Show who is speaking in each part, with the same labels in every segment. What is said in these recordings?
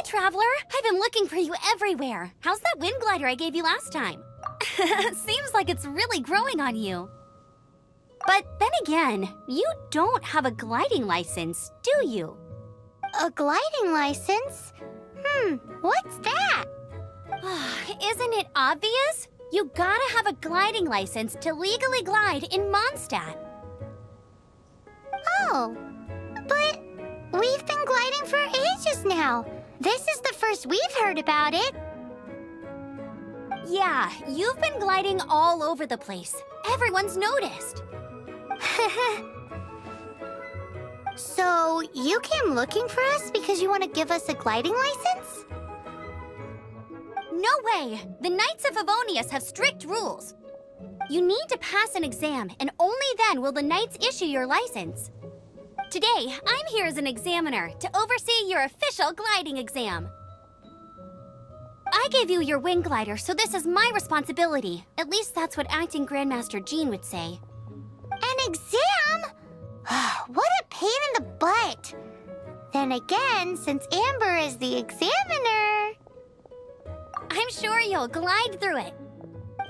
Speaker 1: Traveler, I've been looking for you everywhere. How's that wind glider I gave you last time? Seems like it's really growing on you. But then again, you don't have a gliding license, do you?
Speaker 2: A gliding license? What's that?
Speaker 1: Isn't it obvious? You gotta have a gliding license to legally glide in Mondstadt.
Speaker 2: Oh, but we've been gliding for ages now. This is the first we've heard about it.
Speaker 1: Yeah, you've been gliding all over the place. Everyone's noticed.
Speaker 2: So, you came looking for us because you want to give us a gliding license?
Speaker 1: No way! The Knights of Favonius have strict rules. You need to pass an exam, and only then will the Knights issue your license. Today, I'm here as an examiner to oversee your official gliding exam. I gave you your wing glider, so this is my responsibility. At least that's what Acting Grandmaster Jean would say.
Speaker 2: An exam? What a pain in the butt. Then again, since Amber is the examiner...
Speaker 1: I'm sure you'll glide through it.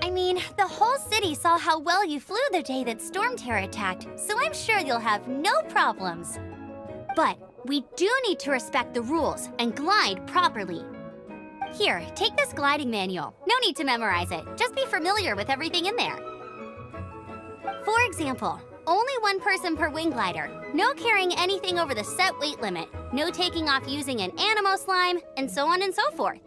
Speaker 1: I mean, the whole city saw how well you flew the day that Storm Terror attacked, so I'm sure you'll have no problems. But we do need to respect the rules and glide properly. Here, take this gliding manual. No need to memorize it. Just be familiar with everything in there. For example, only one person per wing glider, no carrying anything over the set weight limit, no taking off using an animo slime, and so on and so forth.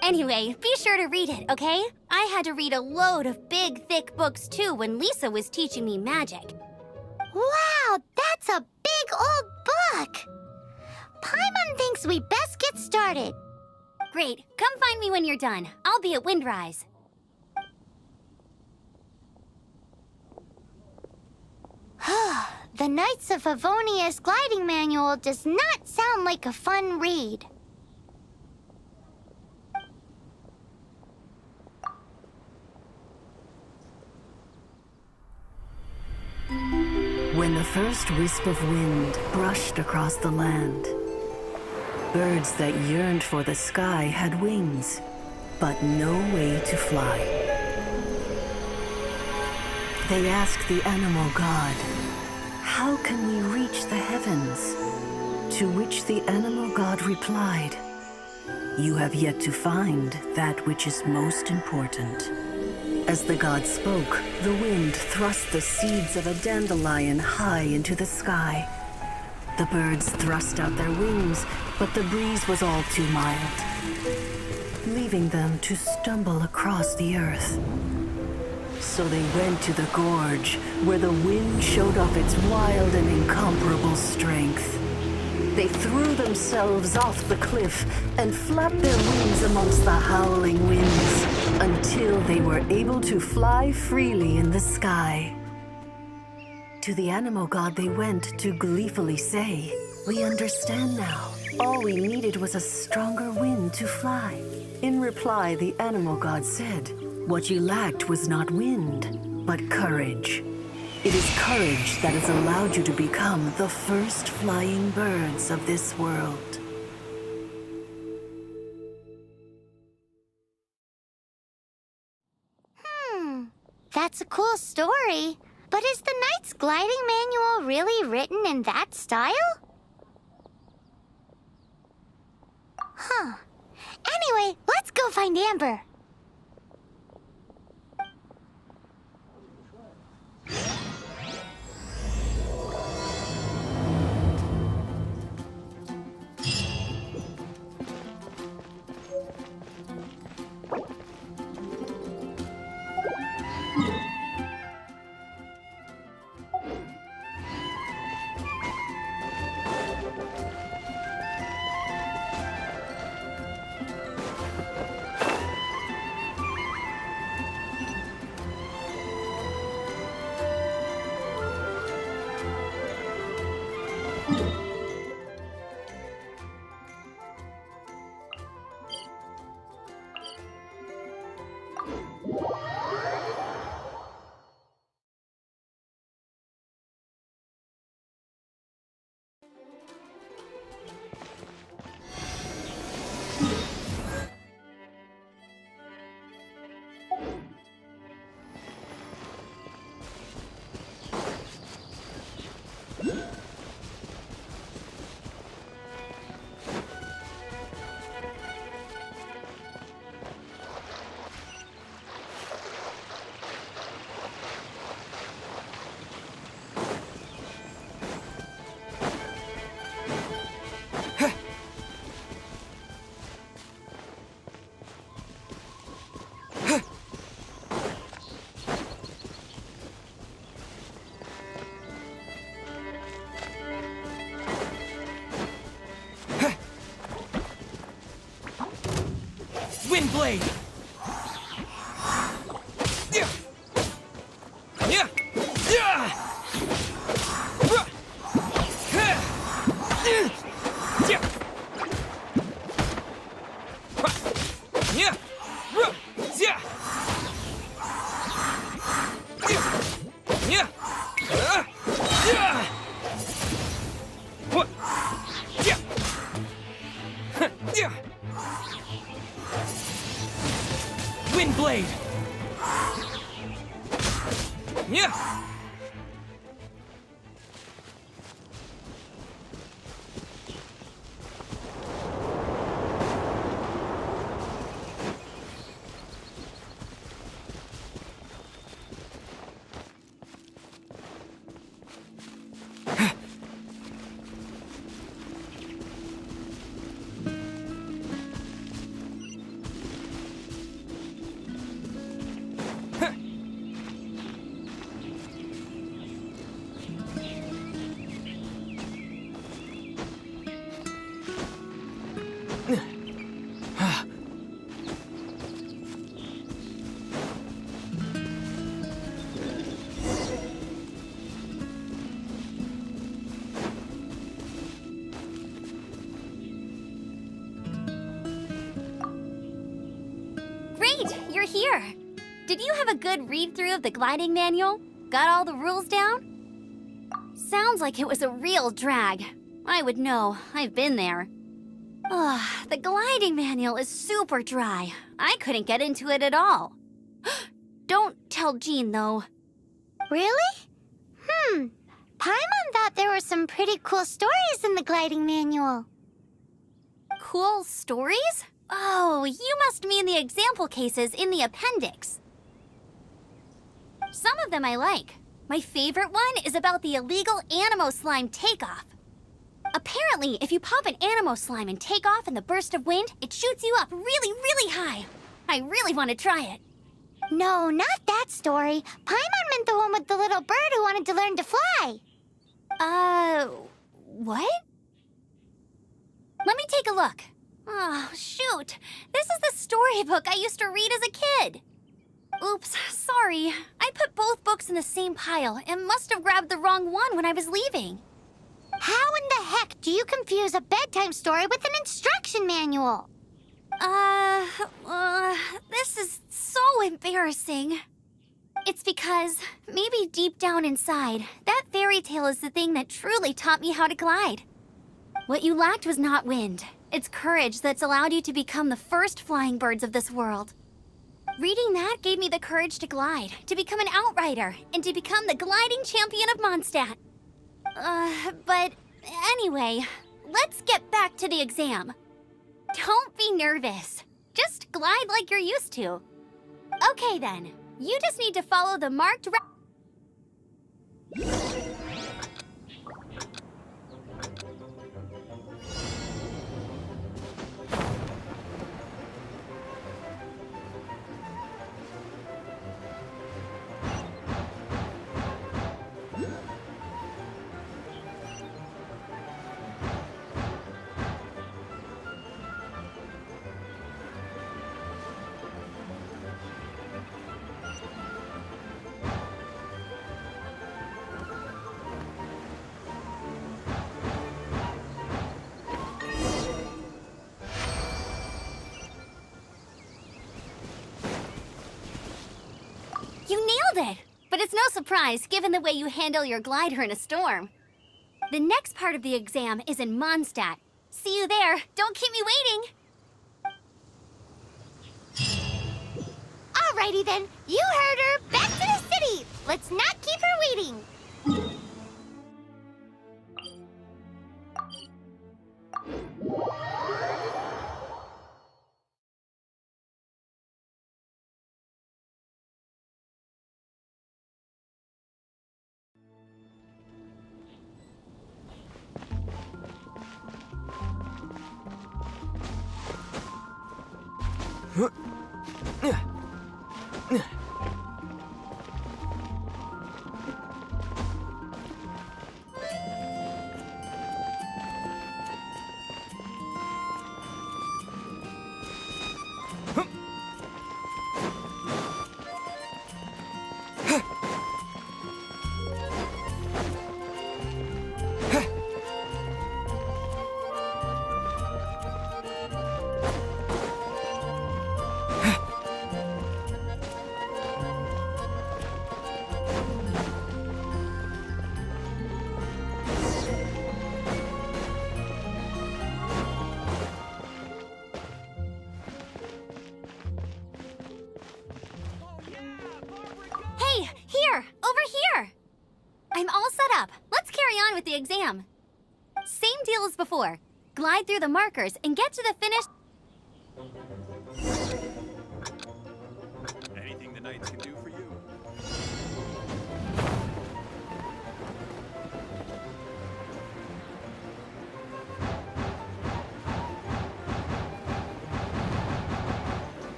Speaker 1: Anyway, be sure to read it, okay? I had to read a load of big, thick books too when Lisa was teaching me magic.
Speaker 2: Wow, that's a big old book! Paimon thinks we best get started.
Speaker 1: Great, come find me when you're done. I'll be at Windrise.
Speaker 2: The Knights of Favonius gliding manual does not sound like a fun read.
Speaker 3: When the first wisp of wind brushed across the land, birds that yearned for the sky had wings, but no way to fly. They asked the animal god, "How can we reach the heavens?" To which the animal god replied, "You have yet to find that which is most important." As the god spoke, the wind thrust the seeds of a dandelion high into the sky. The birds thrust out their wings, but the breeze was all too mild, leaving them to stumble across the earth. So they went to the gorge, where the wind showed off its wild and incomparable strength. They threw themselves off the cliff and flapped their wings amongst the howling winds until they were able to fly freely in the sky. To the animal god they went to gleefully say, "We understand now. All we needed was a stronger wind to fly." In reply, the animal god said, "What you lacked was not wind, but courage. It is courage that has allowed you to become the first flying birds of this world."
Speaker 2: That's a cool story. But is the Knight's gliding manual really written in that style? Anyway, let's go find Amber.
Speaker 4: Wind blade! Yeah! Yeah! Yeah! Wind blade! Yeah!
Speaker 1: Great, you're here. Did you have a good read-through of the gliding manual? Got all the rules down? Sounds like it was a real drag. I would know. I've been there. Ugh, the gliding manual is super dry. I couldn't get into it at all. Don't tell Jean, though.
Speaker 2: Really? Paimon thought there were some pretty cool stories in the gliding manual.
Speaker 1: Cool stories? Oh, you must mean the example cases in the appendix. Some of them I like. My favorite one is about the illegal Animo Slime takeoff. Apparently, if you pop an Animo Slime and take off in the burst of wind, it shoots you up really, really high. I really want to try it.
Speaker 2: No, not that story. Paimon meant the one with the little bird who wanted to learn to fly.
Speaker 1: What? Let me take a look. Oh, shoot. This is the storybook I used to read as a kid. Oops, sorry. I put both books in the same pile and must have grabbed the wrong one when I was leaving.
Speaker 2: How in the heck do you confuse a bedtime story with an instruction manual?
Speaker 1: This is so embarrassing. It's because, maybe deep down inside, that fairy tale is the thing that truly taught me how to glide. What you lacked was not wind. It's courage that's allowed you to become the first flying birds of this world. Reading that gave me the courage to glide, to become an outrider, and to become the gliding champion of Mondstadt. But anyway, let's get back to the exam. Don't be nervous. Just glide like you're used to. Okay then, you just need to follow the marked You nailed it! But it's no surprise, given the way you handle your glider in a storm. The next part of the exam is in Mondstadt. See you there. Don't keep me waiting.
Speaker 2: Alrighty then, you heard her. Back to the city. Let's not keep her waiting.
Speaker 1: deal as before. Glide through the markers and get to the finish.
Speaker 5: Anything the knights can do for you?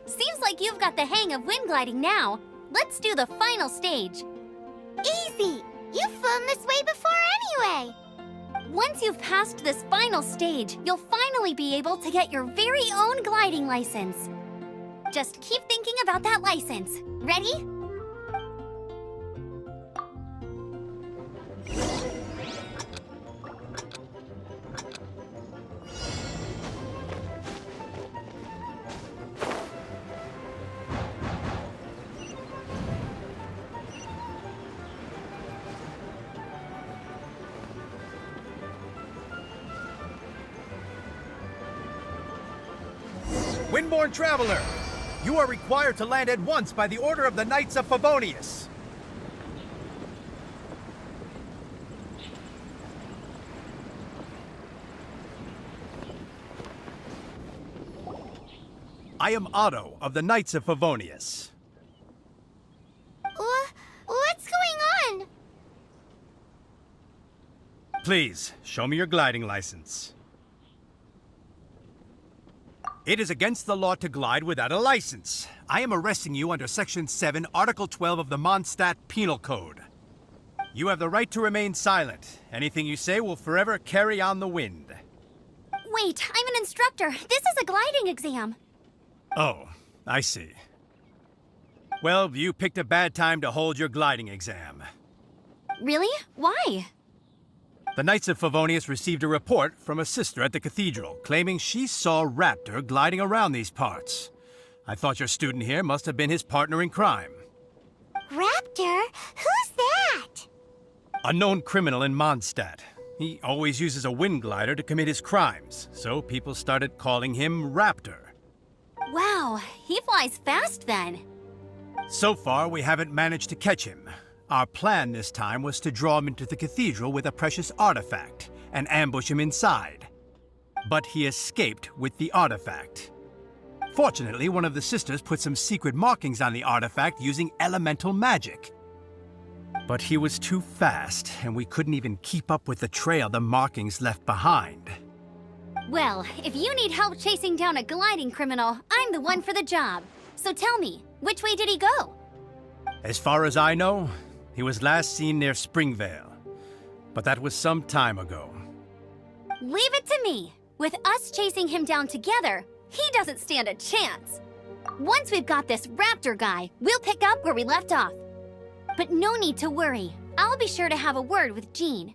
Speaker 1: Seems like you've got the hang of wind gliding now. Let's do the final stage.
Speaker 2: Easy! You've flown this way before anyway!
Speaker 1: Once you've passed this final stage, you'll finally be able to get your very own gliding license. Just keep thinking about that license. Ready?
Speaker 5: Windborne Traveler! You are required to land at once by the order of the Knights of Favonius. I am Otto of the Knights of Favonius.
Speaker 2: What's going on?
Speaker 5: Please, show me your gliding license. It is against the law to glide without a license. I am arresting you under Section 7, Article 12 of the Mondstadt Penal Code. You have the right to remain silent. Anything you say will forever carry on the wind.
Speaker 1: Wait, I'm an instructor. This is a gliding exam.
Speaker 5: Oh, I see. Well, you picked a bad time to hold your gliding exam.
Speaker 1: Really? Why?
Speaker 5: The Knights of Favonius received a report from a sister at the cathedral claiming she saw Raptor gliding around these parts. I thought your student here must have been his partner in crime.
Speaker 2: Raptor? Who's that?
Speaker 5: A known criminal in Mondstadt. He always uses a wind glider to commit his crimes, so people started calling him Raptor.
Speaker 1: Wow, he flies fast then.
Speaker 5: So far, we haven't managed to catch him. Our plan this time was to draw him into the cathedral with a precious artifact and ambush him inside. But he escaped with the artifact. Fortunately, one of the sisters put some secret markings on the artifact using elemental magic. But he was too fast, and we couldn't even keep up with the trail the markings left behind.
Speaker 1: Well, if you need help chasing down a gliding criminal, I'm the one for the job. So tell me, which way did he go?
Speaker 5: As far as I know, he was last seen near Springvale. But that was some time ago.
Speaker 1: Leave it to me. With us chasing him down together, he doesn't stand a chance. Once we've got this Raptor guy, we'll pick up where we left off. But no need to worry. I'll be sure to have a word with Jean.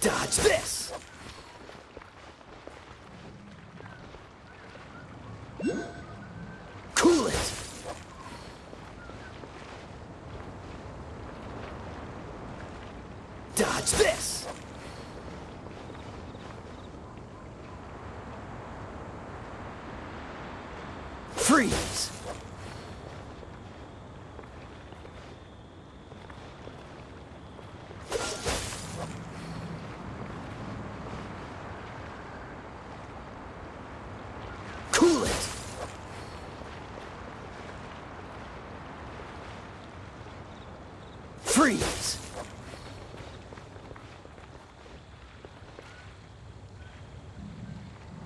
Speaker 4: Dodge this! Cool it! Dodge this! Freeze! Cool it! Freeze!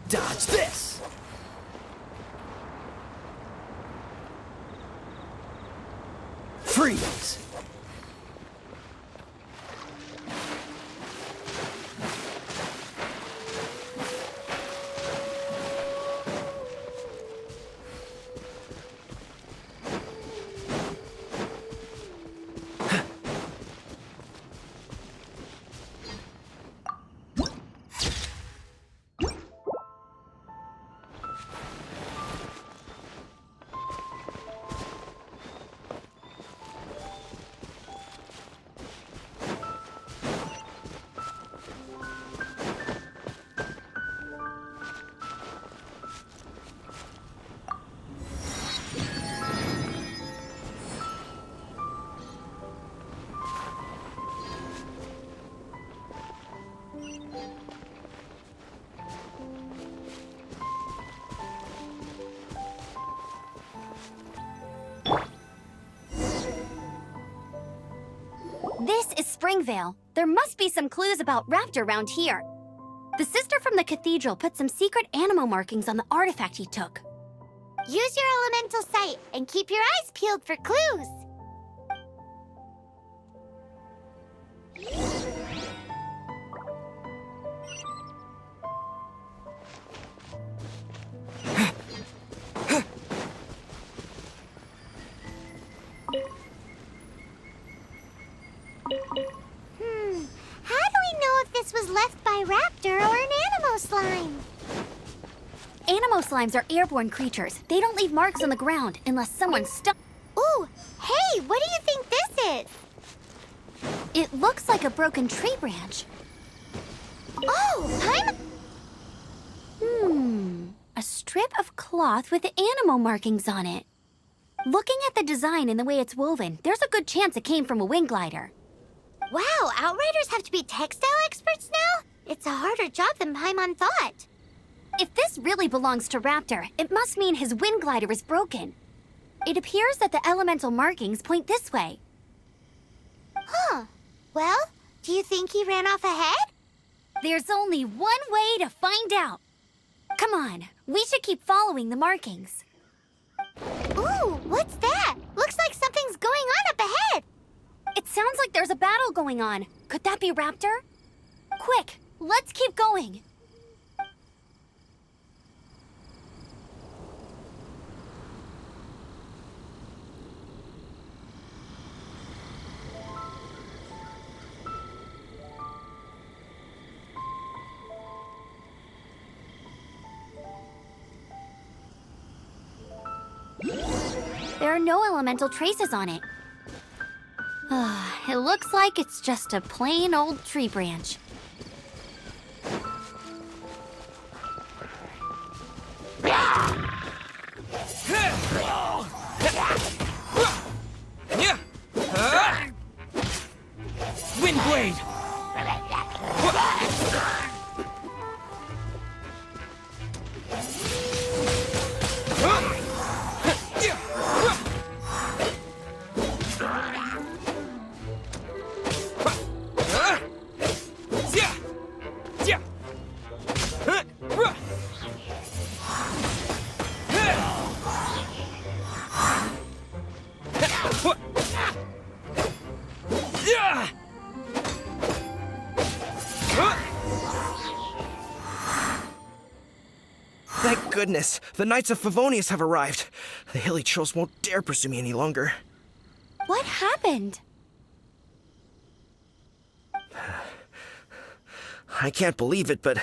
Speaker 4: Dodge this! Freeze!
Speaker 1: This is Springvale. There must be some clues about Raptor around here. The sister from the cathedral put some secret animal markings on the artifact he took.
Speaker 2: Use your elemental sight and keep your eyes peeled for clues. How do we know if this was left by Raptor or an Animo slime?
Speaker 1: Animo slimes are airborne creatures. They don't leave marks on the ground unless someone's stuck.
Speaker 2: Ooh, hey, what do you think this is?
Speaker 1: It looks like a broken tree branch.
Speaker 2: Oh,
Speaker 1: A strip of cloth with animal markings on it. Looking at the design and the way it's woven, there's a good chance it came from a wing glider.
Speaker 2: Wow, Outriders have to be textile experts now? It's a harder job than Paimon thought.
Speaker 1: If this really belongs to Raptor, it must mean his wind glider is broken. It appears that the elemental markings point this way.
Speaker 2: Huh. Well, do you think he ran off ahead?
Speaker 1: There's only one way to find out. Come on, we should keep following the markings.
Speaker 2: Ooh, what's that? Looks like something's going on up ahead.
Speaker 1: It sounds like there's a battle going on. Could that be Raptor? Quick, let's keep going. There are no elemental traces on it. It looks like it's just a plain old tree branch.
Speaker 4: Wind blade!
Speaker 6: Thank goodness, the Knights of Favonius have arrived. The hilly trolls won't dare pursue me any longer.
Speaker 1: What happened?
Speaker 6: I can't believe it, but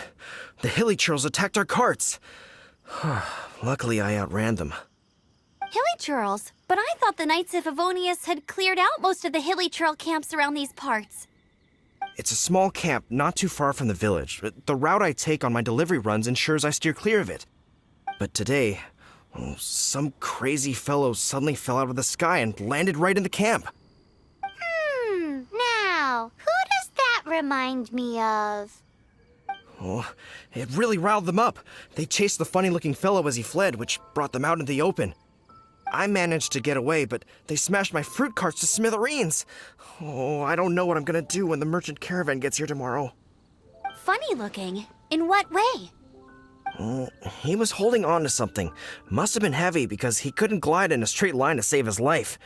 Speaker 6: the hilly trolls attacked our carts. Luckily, I outran them.
Speaker 1: Hilly churls? But I thought the Knights of Favonius had cleared out most of the hilly churl camps around these parts.
Speaker 6: It's a small camp not too far from the village. The route I take on my delivery runs ensures I steer clear of it. But today, some crazy fellow suddenly fell out of the sky and landed right in the camp.
Speaker 2: Now, who does that remind me of?
Speaker 6: Oh, it really riled them up. They chased the funny-looking fellow as he fled, which brought them out into the open. I managed to get away, but they smashed my fruit carts to smithereens. Oh, I don't know what I'm gonna do when the merchant caravan gets here tomorrow.
Speaker 1: Funny looking. In what way?
Speaker 6: He was holding on to something. Must have been heavy because he couldn't glide in a straight line to save his life.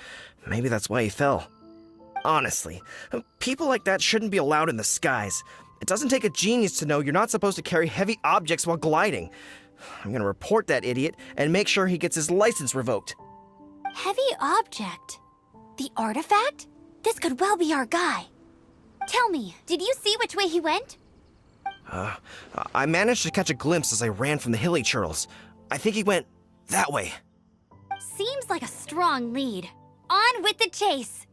Speaker 6: Maybe that's why he fell. Honestly, people like that shouldn't be allowed in the skies. It doesn't take a genius to know you're not supposed to carry heavy objects while gliding. I'm gonna report that idiot and make sure he gets his license revoked.
Speaker 1: Heavy object? The artifact? This could well be our guy. Tell me, did you see which way he went?
Speaker 6: I managed to catch a glimpse as I ran from the hilly churls. I think he went that way.
Speaker 1: Seems like a strong lead. On with the chase!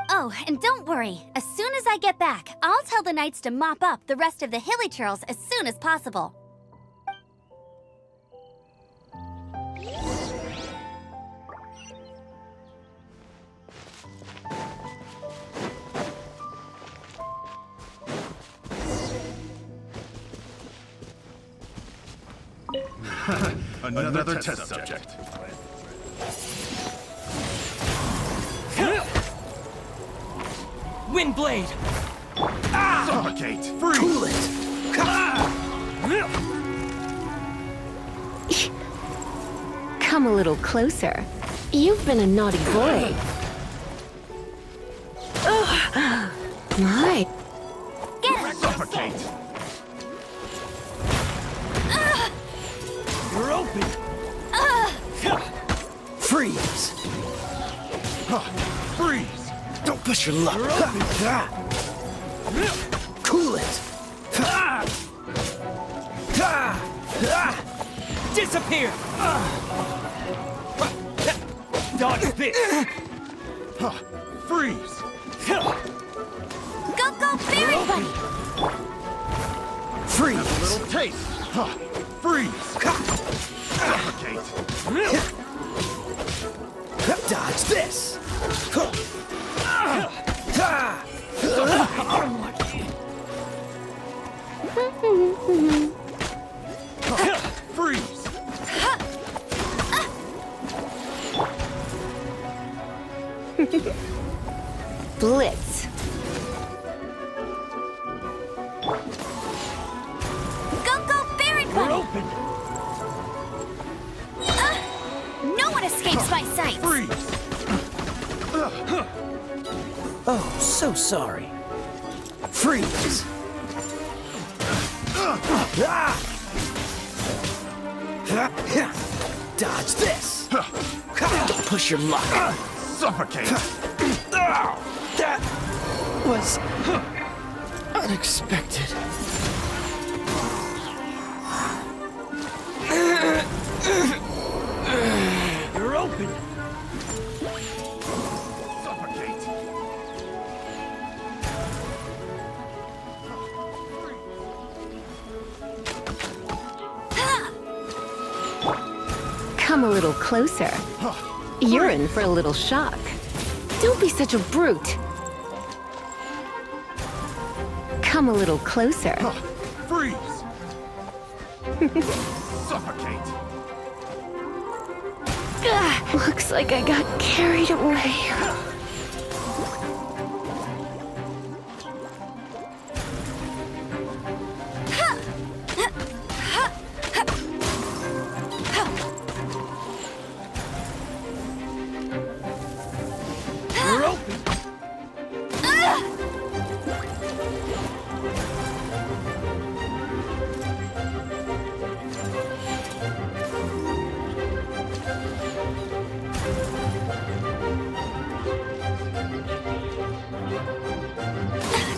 Speaker 1: Oh, and don't worry. As soon as I get back, I'll tell the knights to mop up the rest of the hilly churls as soon as possible.
Speaker 7: Another test subject.
Speaker 4: Windblade!
Speaker 7: Suffocate! Freeze!
Speaker 4: Cool it!
Speaker 8: Come a little closer. You've been a naughty boy. Ugh. My.
Speaker 1: Get him!
Speaker 7: Suffocate!
Speaker 4: You're open! Freeze!
Speaker 7: Freeze!
Speaker 6: Don't push your luck.
Speaker 4: Cool it! Disappear! Dodge this!
Speaker 7: Freeze!
Speaker 1: Go, Barry Bunny!
Speaker 4: Freeze!
Speaker 7: Little taste! Freeze! Suffocate!
Speaker 4: Dodge this!
Speaker 7: Freeze!
Speaker 8: Blitz.
Speaker 1: Go, Barry
Speaker 4: We're
Speaker 1: Bunny!
Speaker 4: open!
Speaker 1: No one escapes my sight!
Speaker 7: Freeze!
Speaker 4: Oh, so sorry. Freeze! Dodge this! Don't push your luck!
Speaker 7: Suffocate!
Speaker 4: That was unexpected. You're open!
Speaker 7: Suffocate!
Speaker 8: Come a little closer. You're in for a little shock. Don't be such a brute. Come a little closer.
Speaker 7: Freeze! Suffocate!
Speaker 8: Looks like I got carried away.
Speaker 4: You're open!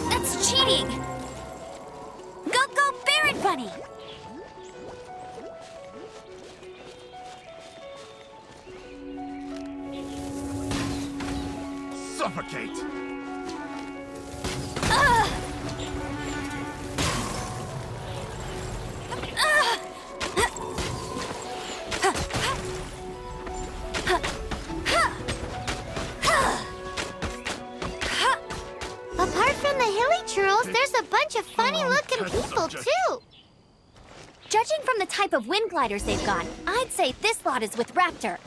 Speaker 1: That's cheating! Go, Barry Bunny!
Speaker 7: Suffocate!
Speaker 2: Apart from the hilly churls, there's a bunch of funny-looking people, too.
Speaker 1: Judging from the type of wind gliders they've got, I'd say this lot is with Raptor.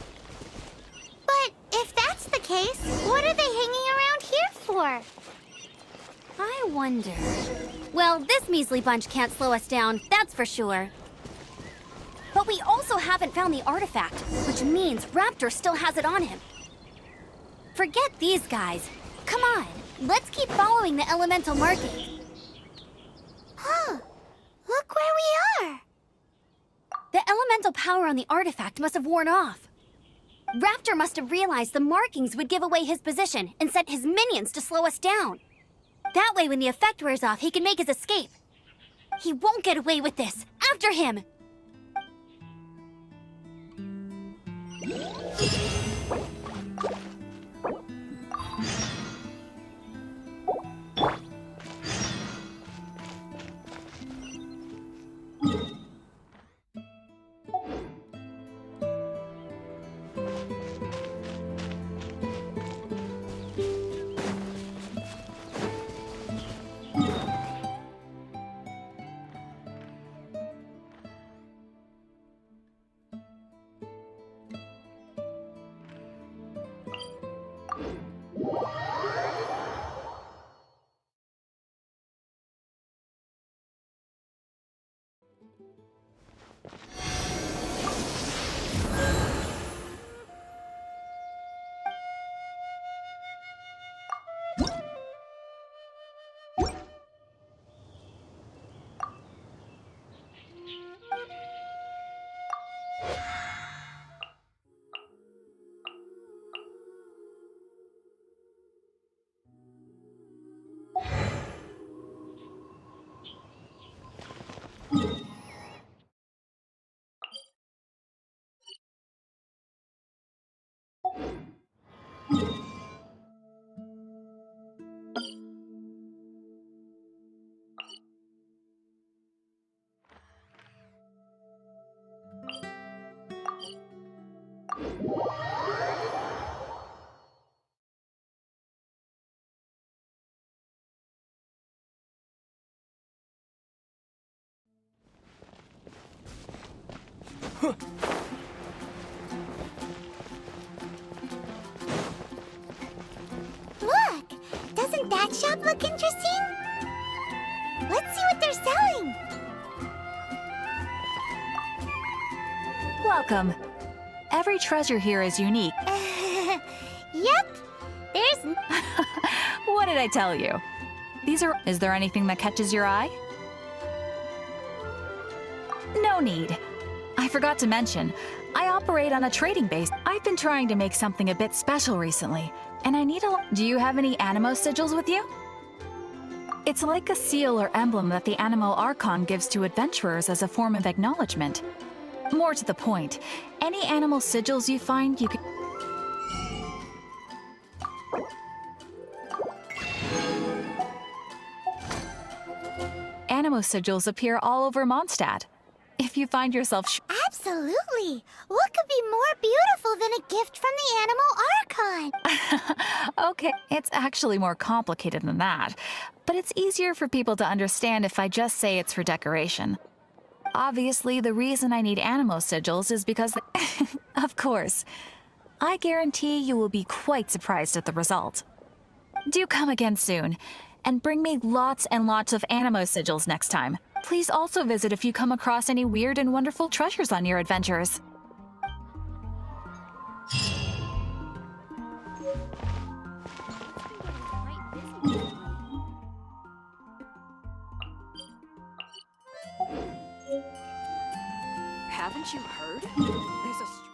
Speaker 2: But if that's the case, what are they hanging around here for?
Speaker 1: I wonder... Well, this measly bunch can't slow us down, that's for sure. But we also haven't found the artifact, which means Raptor still has it on him. Forget these guys. Come on, let's keep following the elemental marking.
Speaker 2: Huh. Look where we are.
Speaker 1: The elemental power on the artifact must have worn off. Raptor must have realized the markings would give away his position and sent his minions to slow us down. That way, when the effect wears off, he can make his escape. He won't get away with this. After him!
Speaker 2: Look! Doesn't that shop look interesting? Let's see what they're selling.
Speaker 9: Welcome. Every treasure here is unique.
Speaker 2: Yep. There's...
Speaker 9: What did I tell you? Is there anything that catches your eye? No need. I forgot to mention, I operate on a trading base. I've been trying to make something a bit special recently, and I need Do you have any Animo sigils with you? It's like a seal or emblem that the Animo Archon gives to adventurers as a form of acknowledgement. More to the point, any animal sigils you find, you can... Animo sigils appear all over Mondstadt. If you find yourself
Speaker 2: Absolutely! What could be more beautiful than a gift from the Animal Archon?
Speaker 9: Okay, it's actually more complicated than that, but it's easier for people to understand if I just say it's for decoration. Obviously, the reason I need Animo sigils is because... Of course. I guarantee you will be quite surprised at the result. Do come again soon, and bring me lots and lots of Animo sigils next time. Please also visit if you come across any weird and wonderful treasures on your adventures.
Speaker 3: Haven't you heard? There's a...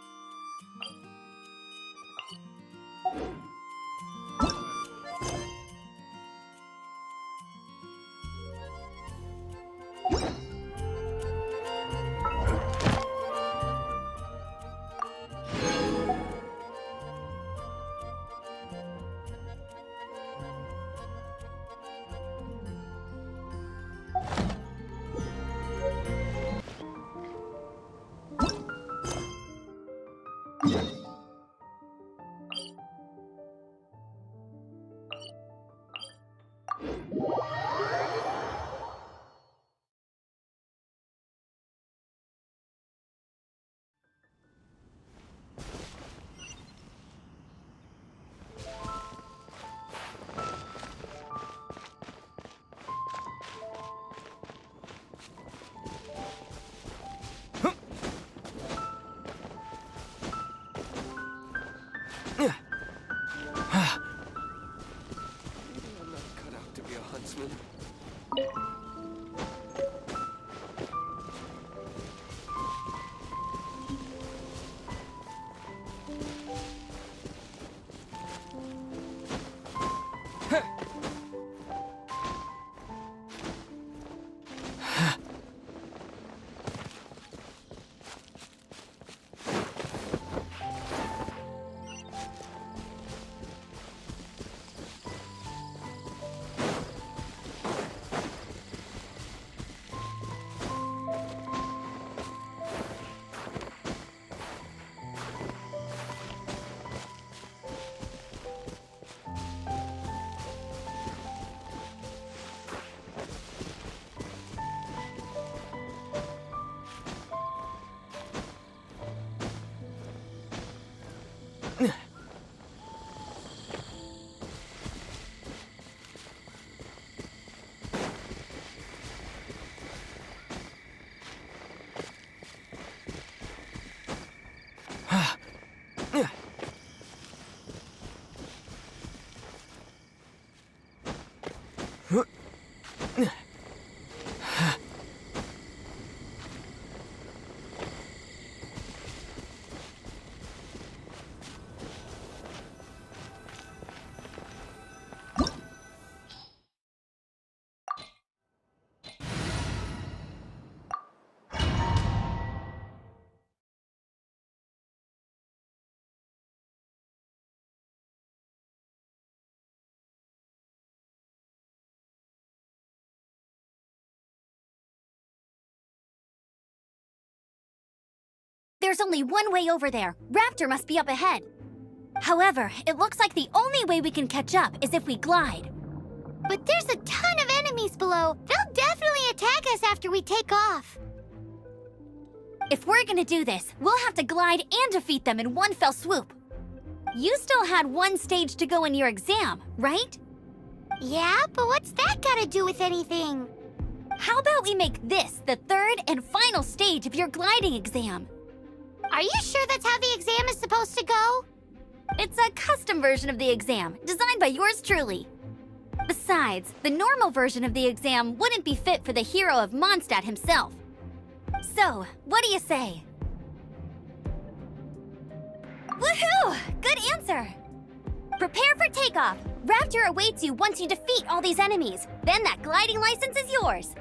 Speaker 1: There's only one way over there. Raptor must be up ahead. However, it looks like the only way we can catch up is if we glide.
Speaker 2: But there's a ton of enemies below. They'll definitely attack us after we take off.
Speaker 1: If we're gonna do this, we'll have to glide and defeat them in one fell swoop. You still had one stage to go in your exam, right?
Speaker 2: Yeah, but what's that gotta do with anything?
Speaker 1: How about we make this the third and final stage of your gliding exam?
Speaker 2: Are you sure that's how the exam is supposed to go?
Speaker 1: It's a custom version of the exam, designed by yours truly. Besides, the normal version of the exam wouldn't be fit for the hero of Mondstadt himself. So, what do you say? Woohoo! Good answer! Prepare for takeoff. Raptor awaits you once you defeat all these enemies. Then that gliding license is yours.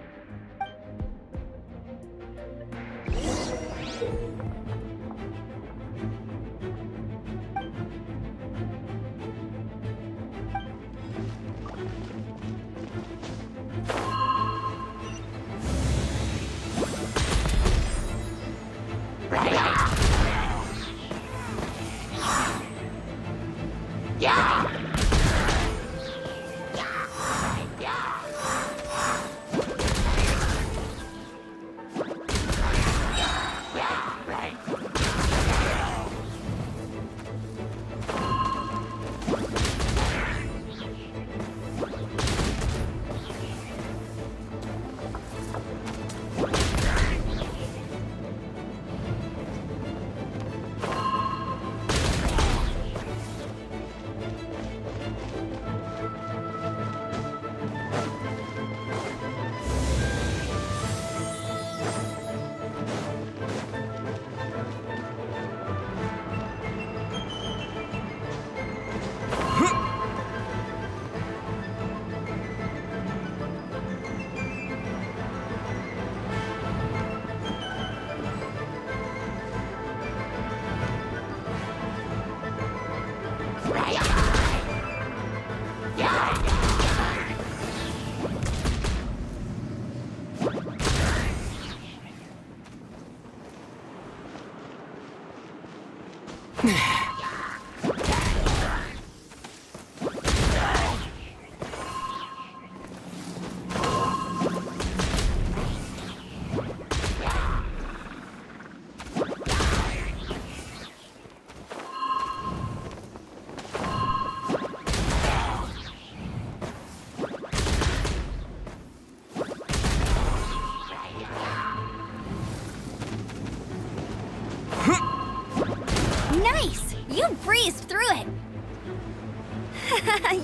Speaker 1: Nice! You breezed through it!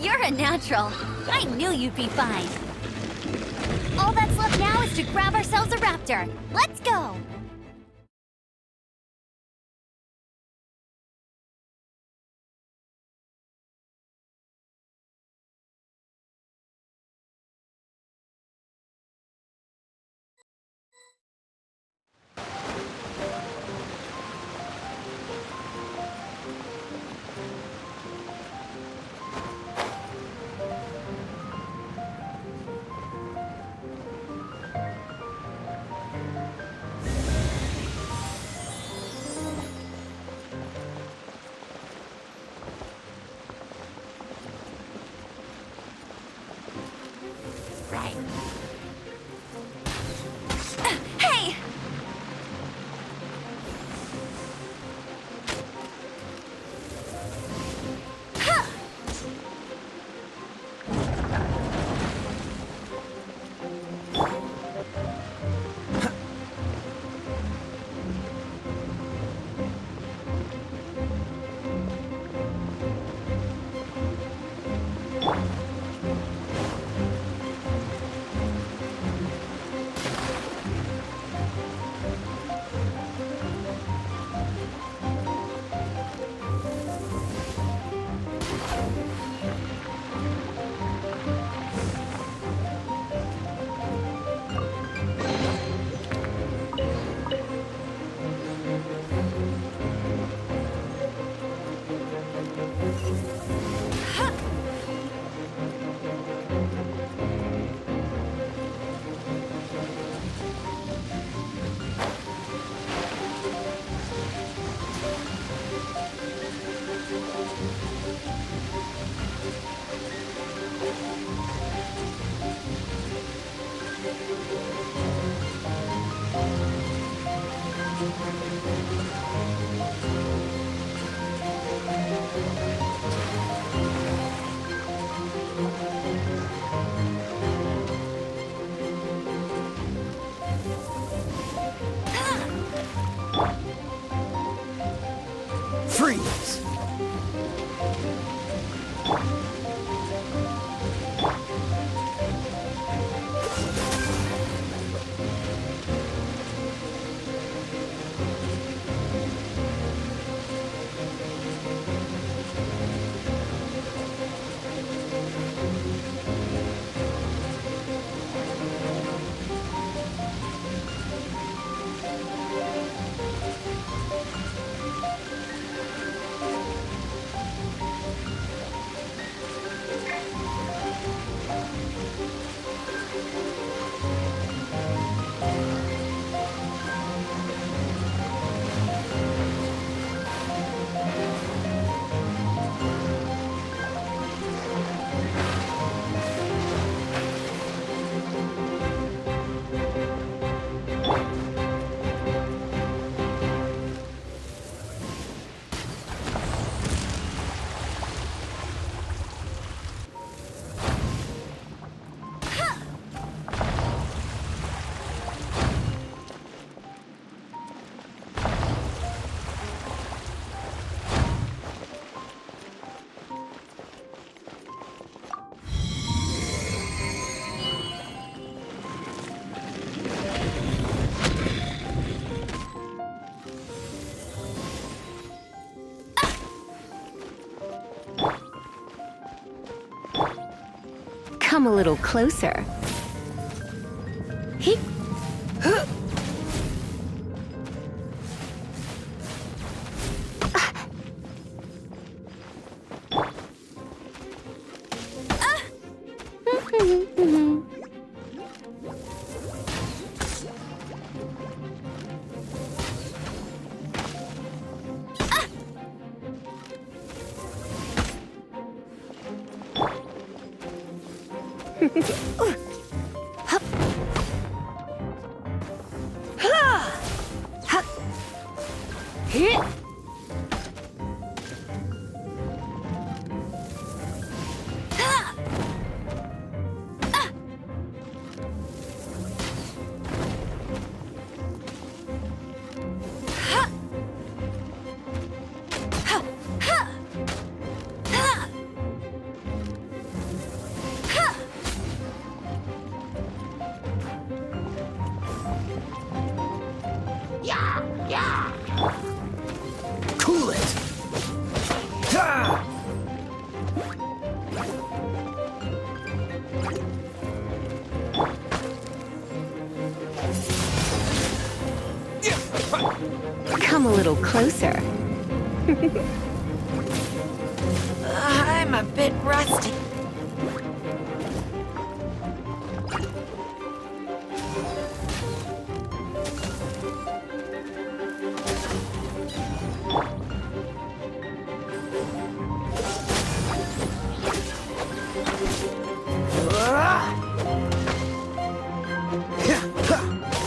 Speaker 1: You're a natural. I knew you'd be fine. is to grab ourselves a raptor. Let's go! Hey!
Speaker 4: Freeze!
Speaker 8: Come a little closer. He-
Speaker 4: Cool it! Ah!
Speaker 8: Come a little closer.
Speaker 10: I'm a bit rusty.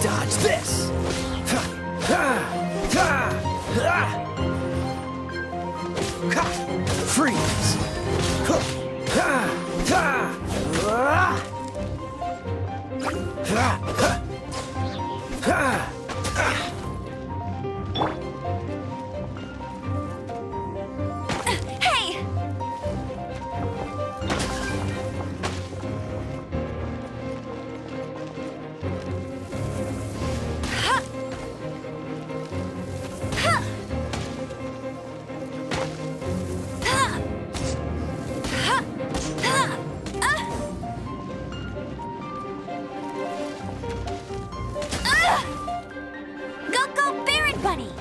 Speaker 4: Dodge this! Freeze!
Speaker 1: Hey! Go, Baron Bunny!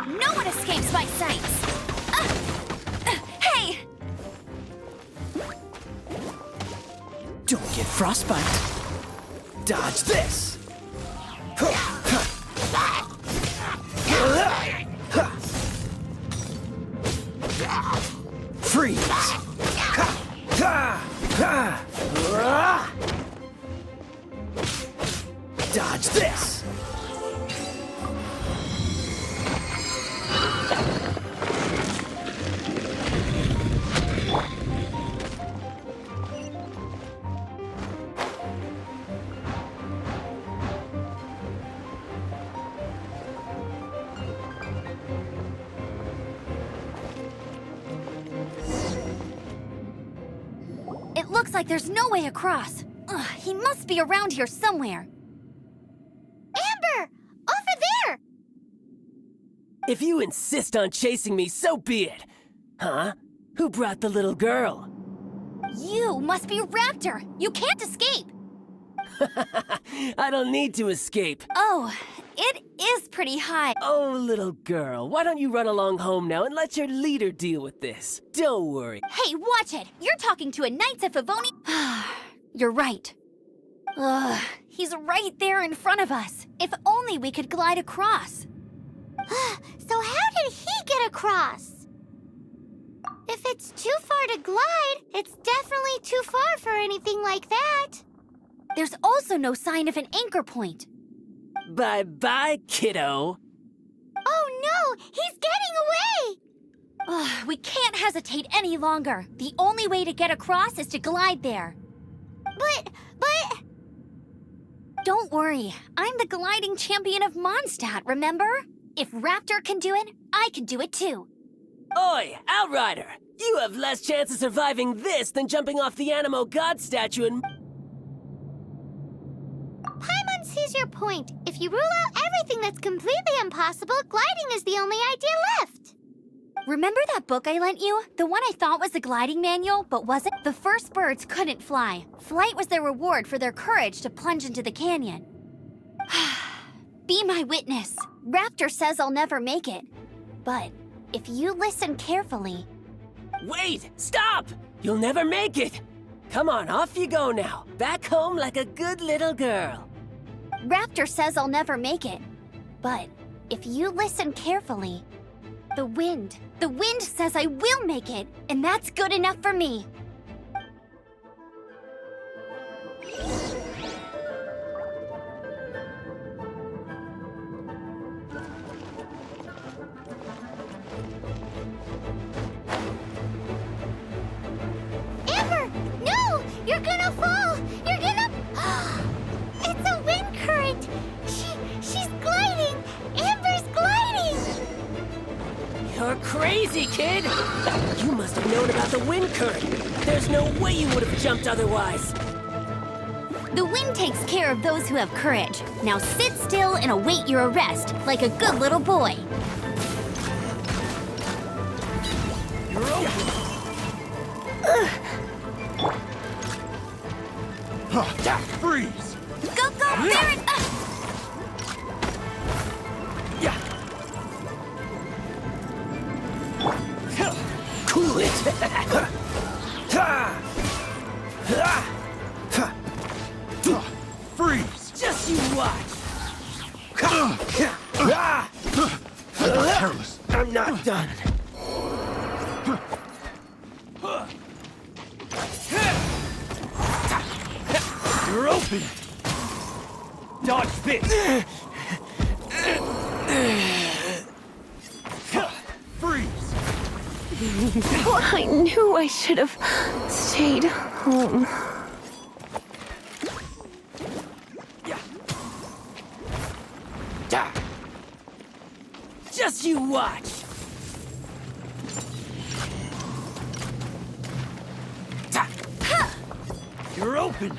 Speaker 1: No one escapes my sights! Hey!
Speaker 4: Don't get frostbite. Dodge this. Freeze. Dodge this.
Speaker 1: It looks like there's no way across. Ugh, he must be around here somewhere.
Speaker 2: Amber! Over there!
Speaker 10: If you insist on chasing me, so be it. Huh? Who brought the little girl?
Speaker 1: You must be Raptor! You can't escape!
Speaker 10: I don't need to escape.
Speaker 1: Oh, it is pretty high.
Speaker 10: Oh, little girl, why don't you run along home now and let your leader deal with this? Don't worry.
Speaker 1: Hey, watch it! You're talking to a Knights of Favoni. You're right. Ugh, he's right there in front of us. If only we could glide across.
Speaker 2: So how did he get across? If it's too far to glide, it's definitely too far for anything like that.
Speaker 1: There's also no sign of an anchor point.
Speaker 10: Bye-bye, kiddo.
Speaker 2: Oh no, he's getting away!
Speaker 1: Ugh, we can't hesitate any longer. The only way to get across is to glide there.
Speaker 2: But...
Speaker 1: Don't worry, I'm the gliding champion of Mondstadt, remember? If Raptor can do it, I can do it too.
Speaker 10: Oi, Outrider! You have less chance of surviving this than jumping off the Animo God statue and...
Speaker 2: Paimon sees your point. If you rule out everything that's completely impossible, gliding is the only idea left.
Speaker 1: Remember that book I lent you? The one I thought was the gliding manual, but wasn't? The first birds couldn't fly. Flight was their reward for their courage to plunge into the canyon. Be my witness. Raptor says I'll never make it. But if you listen carefully...
Speaker 10: Wait! Stop! You'll never make it! Come on, off you go now. Back home like a good little girl.
Speaker 1: Raptor says I'll never make it. But if you listen carefully... The wind says I will make it, and that's good enough for me.
Speaker 2: Amber! No! You're gonna fall! You're gonna... It's a wind current! She's gliding! Amber's gliding!
Speaker 10: You're crazy, kid! You must have known about the wind current. There's no way you would have jumped otherwise.
Speaker 1: The wind takes care of those who have courage. Now sit still and await your arrest, like a good little boy.
Speaker 10: You're open!
Speaker 7: Freeze!
Speaker 1: Go, Baron!
Speaker 10: Cool it!
Speaker 7: Freeze!
Speaker 10: Just you watch!
Speaker 7: Careless.
Speaker 10: I'm not done.
Speaker 7: You're open! Dodge this! Freeze!
Speaker 8: I knew I should have stayed home.
Speaker 10: Just you watch!
Speaker 7: You're open!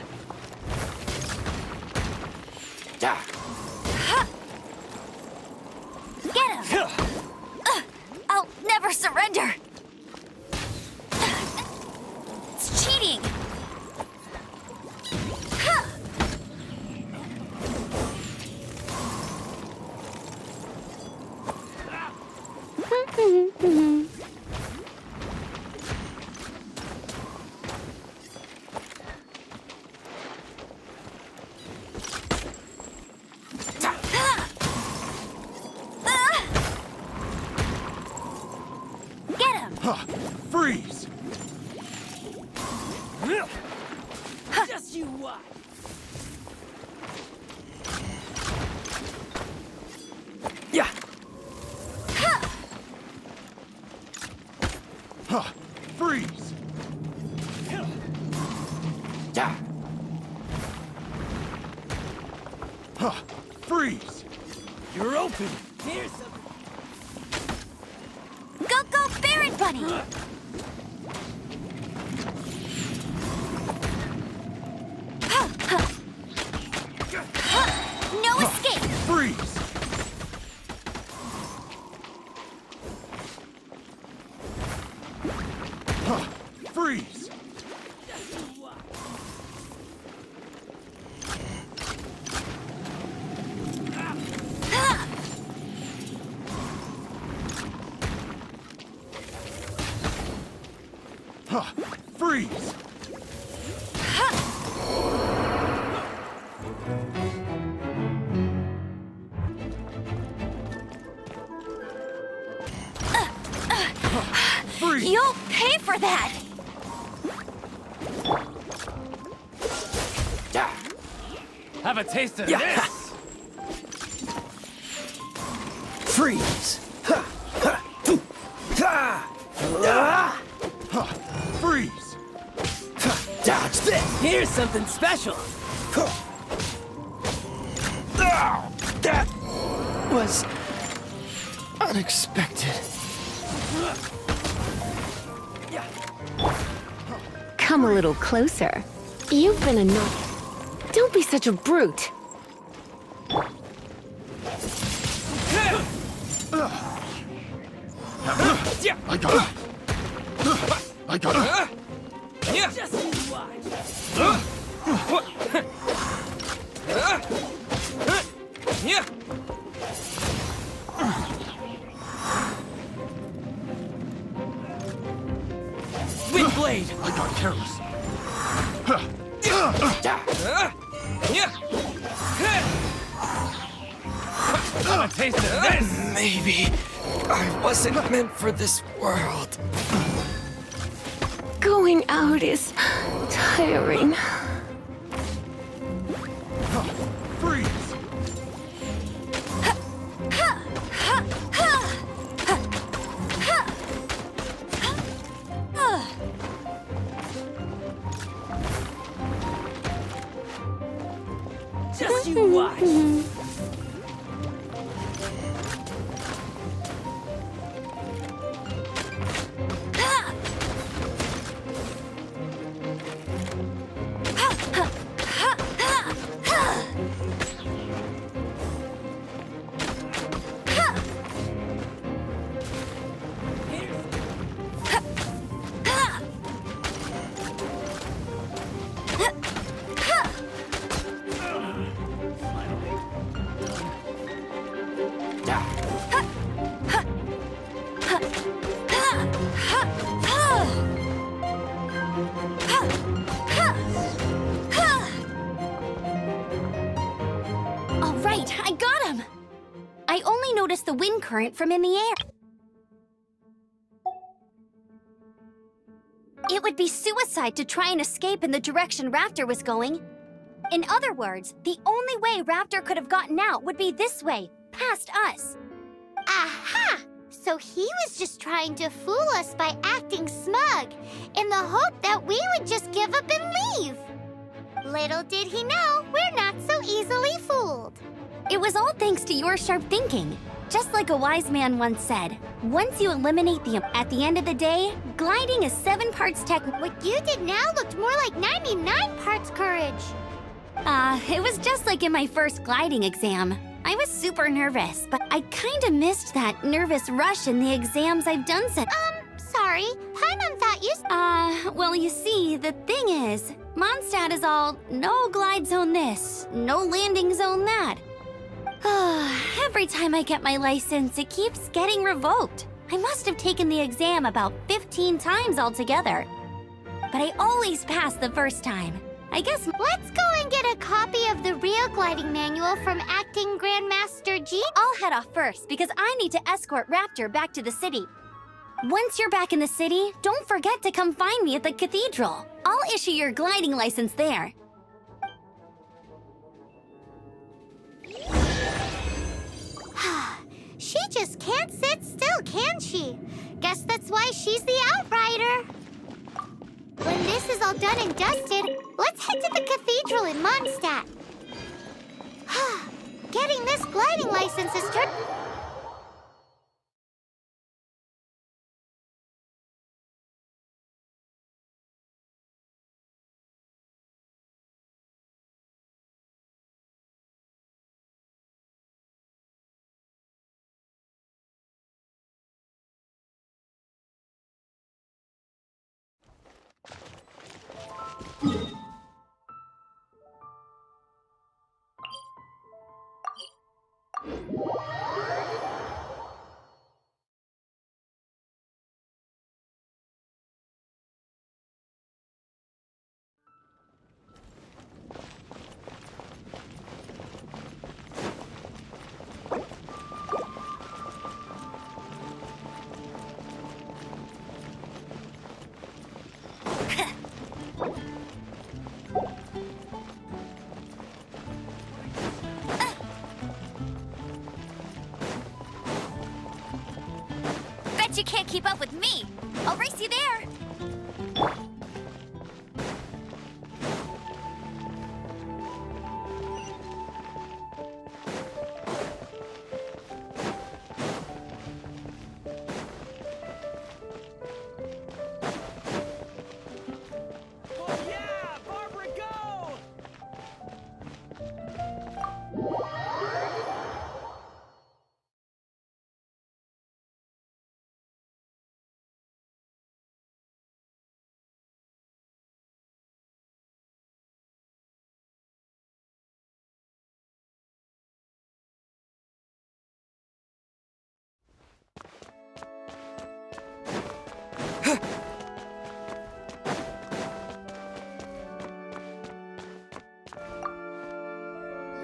Speaker 1: Get him! I'll never surrender! It's cheating!
Speaker 7: Freeze!
Speaker 10: Just you watch!
Speaker 7: Freeze! Freeze! You're open!
Speaker 10: Here's some...
Speaker 1: Go, Baron Bunny! No escape!
Speaker 7: Freeze! Freeze! Freeze! Freeze!
Speaker 1: You'll pay for that!
Speaker 4: Have a taste of this!
Speaker 10: Freeze!
Speaker 7: Freeze!
Speaker 10: Dodge this! Here's something special!
Speaker 4: That was unexpected.
Speaker 8: Come a little closer. You've been annoyed. Don't be such a brute.
Speaker 7: I got it. I got it.
Speaker 10: Just you watch. Windblade!
Speaker 7: I got careless.
Speaker 4: A taste of this. Maybe I wasn't meant for this world.
Speaker 8: Going out is tiring.
Speaker 7: Freeze!
Speaker 10: Just you watch.
Speaker 1: All right, I got him! I only noticed the wind current from in the air. It would be suicide to try and escape in the direction Raptor was going. In other words, the only way Raptor could have gotten out would be this way, past us.
Speaker 2: Aha! So he was just trying to fool us by acting smug, in the hope that we would just give up and leave. Little did he know, we're not so easily fooled.
Speaker 1: It was all thanks to your sharp thinking. Just like a wise man once said, once you eliminate at the end of the day, gliding is 7 parts tech.
Speaker 2: What you did now looked more like 99 parts courage.
Speaker 1: It was just like in my first gliding exam. I was super nervous, but I kinda missed that nervous rush in the exams I've done since.
Speaker 2: Sorry. Paimon thought you...
Speaker 1: Well, you see, the thing is, Mondstadt is all no glide zone this, no landing zone that. Every time I get my license, it keeps getting revoked. I must have taken the exam about 15 times altogether. But I always pass the first time. I guess...
Speaker 2: Let's go and get a copy of the real gliding manual from Acting Grandmaster G.
Speaker 1: I'll head off first because I need to escort Raptor back to the city. Once you're back in the city, don't forget to come find me at the cathedral. I'll issue your gliding license there.
Speaker 2: She just can't sit still, can she? Guess that's why she's the outrider. When this is all done and dusted, let's head to the cathedral in Mondstadt. Getting this gliding license is
Speaker 1: Bet you can't keep up with me. I'll race you there.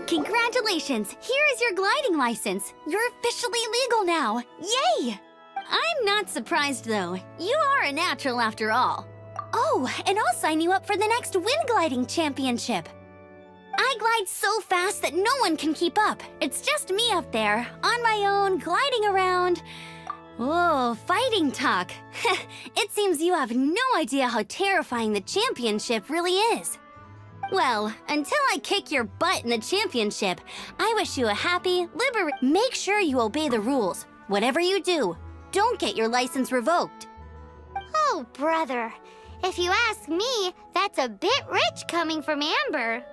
Speaker 1: Congratulations! Here is your gliding license. You're officially legal now. Yay! I'm not surprised, though. You are a natural after all. Oh, and I'll sign you up for the next wind gliding championship. I glide so fast that no one can keep up. It's just me up there, on my own, gliding around. Oh, fighting talk. It seems you have no idea how terrifying the championship really is. Well, until I kick your butt in the championship, I wish you a happy, Make sure you obey the rules. Whatever you do, don't get your license revoked.
Speaker 2: Oh, brother. If you ask me, that's a bit rich coming from Amber.